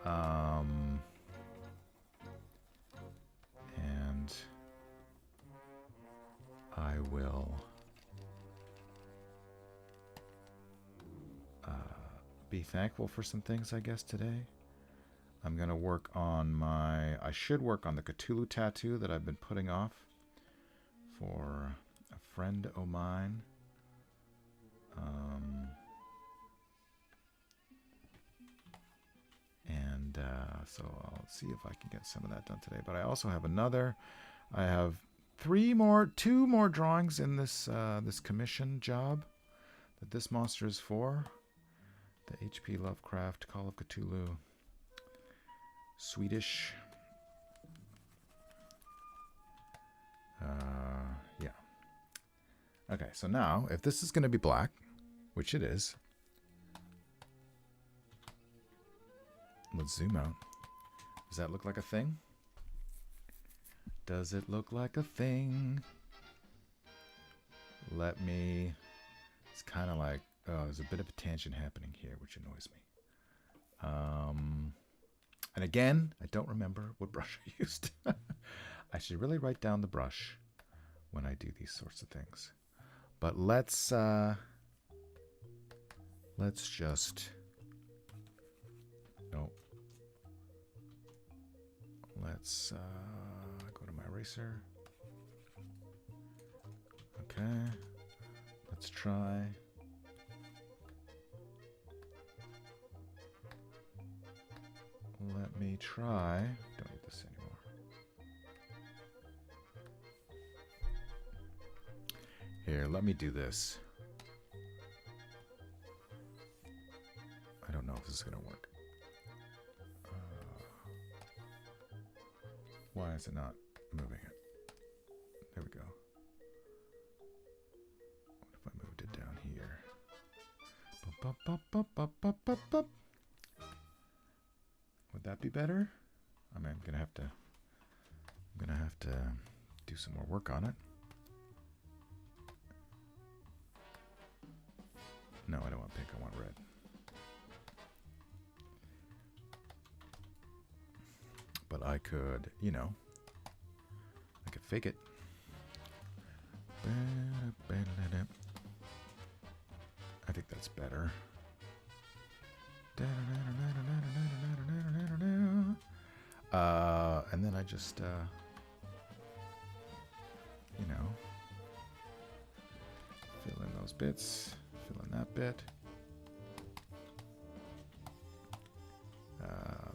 And I will be thankful for some things, I guess, today. I'm going to work on I should work on the Cthulhu tattoo that I've been putting off for a friend of mine. So I'll see if I can get some of that done today. But I also have I have two more drawings in this this commission job that this monster is for. The H.P. Lovecraft Call of Cthulhu Swedish. Yeah. Okay, so now if this is going to be black, which it is, let's zoom out. Does that look like a thing? Does it look like a thing? It's kind of like, there's a bit of a tangent happening here, which annoys me. And again, I don't remember what brush I used. I should really write down the brush when I do these sorts of things. But let's just, no. Let's go to my eraser. Okay. Let's try. Let me try. Don't need this anymore. Here, let me do this. I don't know if this is going to work. Why is it not moving it? There we go. What if I moved it down here? Would that be better? I mean, I'm gonna have to do some more work on it. No, I don't want pink, I want red. But I could, I could fake it. I think that's better. And then I just, fill in those bits, fill in that bit.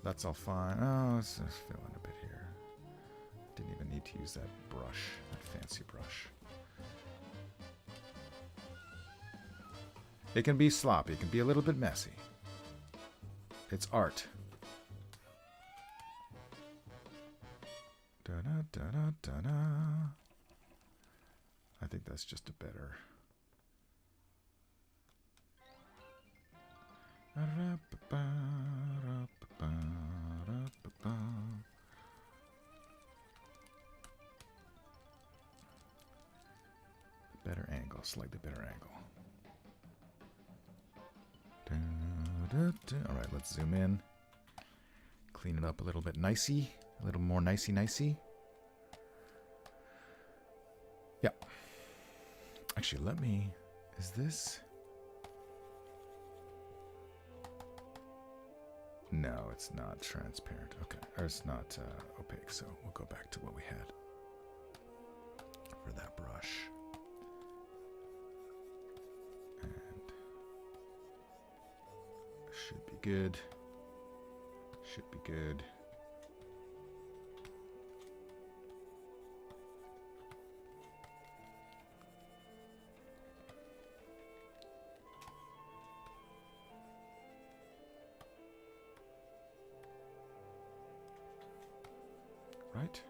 That's all fine. Oh, let's just fill in a bit here. Didn't even need to use that brush, that fancy brush. It can be sloppy. It can be a little bit messy. It's art. Da-da-da-da-da-da. I think that's just a better... Better angle, slightly better angle. All right, let's zoom in. Clean it up a little bit nicey. A little more nicey-nicey. Yep. Actually, let me... Is this... No, it's not transparent. Okay, or it's not opaque, so we'll go back to what we had for that brush. And should be good. Should be good. Right?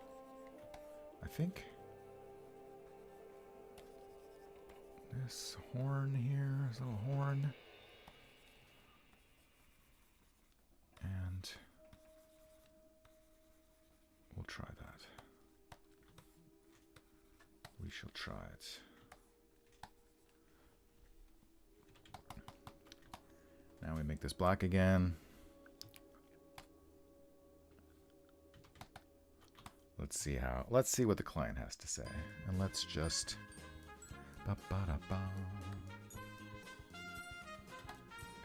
I think. This horn here, this little horn. And we'll try that. We shall try it. Now we make this black again. Let's see what the client has to say. And let's just I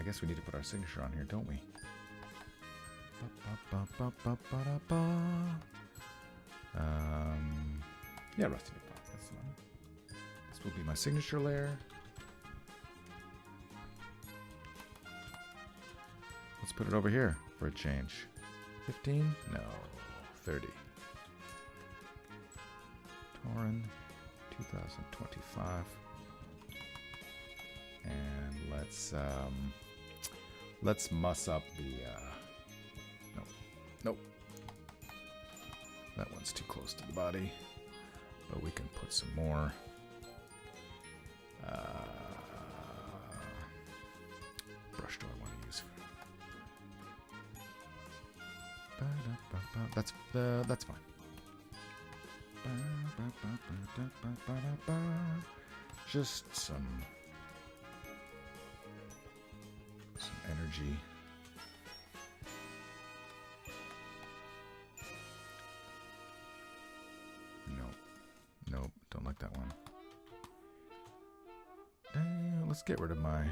guess we need to put our signature on here, don't we? Yeah, rusty pop. That's the one. This will be my signature layer. Let's put it over here for a change. 15? No. 30. Torren, 2025. And let's muss up the nope. That one's too close to the body. But we can put some more brush do I want to use? That's fine. Just some energy. Nope, don't like that one. Let's get rid of my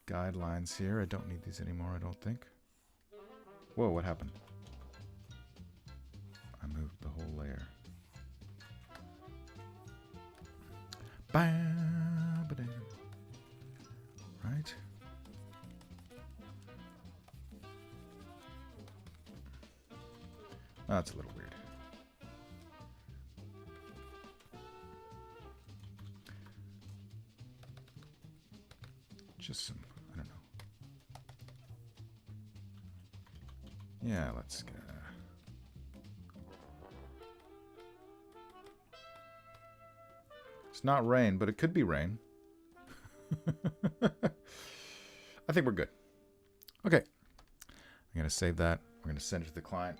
guidelines here. I don't need these anymore, I don't think. Whoa, what happened? I moved the whole layer. Right? That's a little weird. Just some, I don't know. Yeah, let's get... It's not rain, but it could be rain. I think we're good. Okay. I'm going to save that. We're going to send it to the client.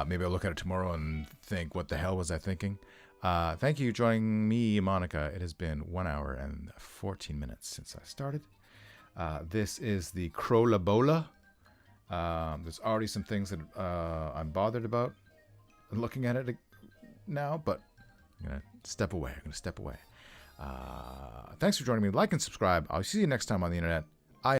Maybe I'll look at it tomorrow and think, what the hell was I thinking? Thank you for joining me, Monica. It has been 1 hour and 14 minutes since I started. This is the Krolle Bolle. There's already some things that I'm bothered about looking at it now, but I'm going to step away. Thanks for joining me. Like and subscribe. I'll see you next time on the internet.